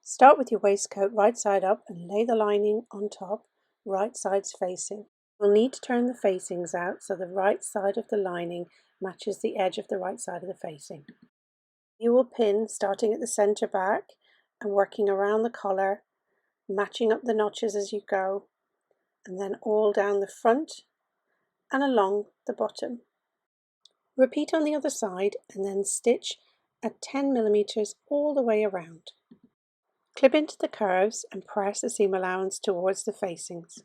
Start with your waistcoat right side up and lay the lining on top, right sides facing. You'll need to turn the facings out so the right side of the lining matches the edge of the right side of the facing. You will pin starting at the center back and working around the collar, matching up the notches as you go, and then all down the front and along the bottom. Repeat on the other side and then stitch at 10mm all the way around. Clip into the curves and press the seam allowance towards the facings.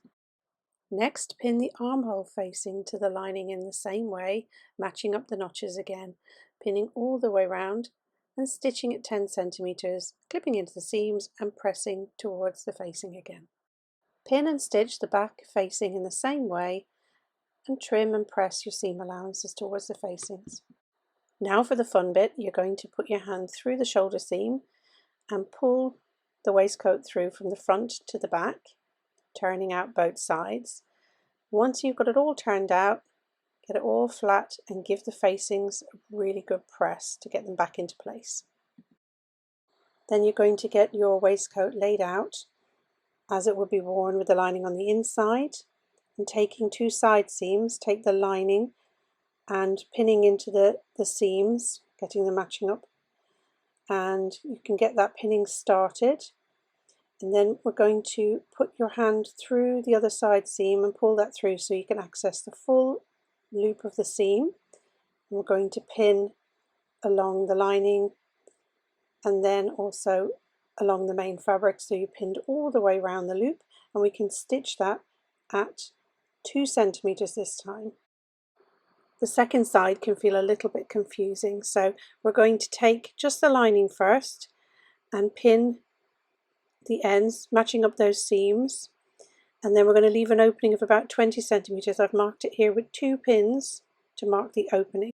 Next, pin the armhole facing to the lining in the same way, matching up the notches again, pinning all the way round and stitching at 10cm, clipping into the seams and pressing towards the facing again. Pin and stitch the back facing in the same way and trim and press your seam allowances towards the facings. Now for the fun bit, you're going to put your hand through the shoulder seam and pull the waistcoat through from the front to the back, turning out both sides. Once you've got it all turned out, get it all flat and give the facings a really good press to get them back into place. Then you're going to get your waistcoat laid out as it would be worn with the lining on the inside, and taking two side seams, take the lining and pinning into the seams, getting them matching up, and you can get that pinning started. And then we're going to put your hand through the other side seam and pull that through so you can access the full loop of the seam. And we're going to pin along the lining and then also along the main fabric, so you pinned all the way around the loop, and we can stitch that at 2cm this time. The second side can feel a little bit confusing, so we're going to take just the lining first and pin the ends, matching up those seams, and then we're going to leave an opening of about 20cm. I've marked it here with 2 pins to mark the opening.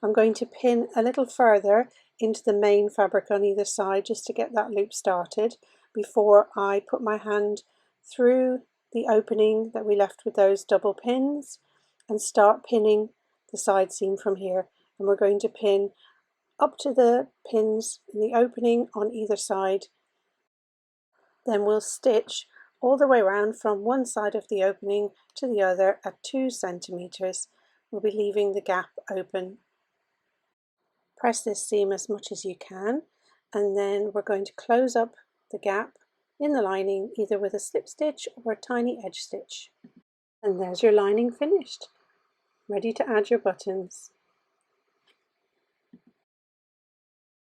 I'm going to pin a little further into the main fabric on either side just to get that loop started before I put my hand through the opening that we left with those double pins and start pinning the side seam from here. And we're going to pin up to the pins in the opening on either side. Then we'll stitch all the way around from one side of the opening to the other at 2cm. We'll be leaving the gap open. Press this seam as much as you can, and then we're going to close up the gap in the lining either with a slip stitch or a tiny edge stitch. And there's your lining finished, ready to add your buttons.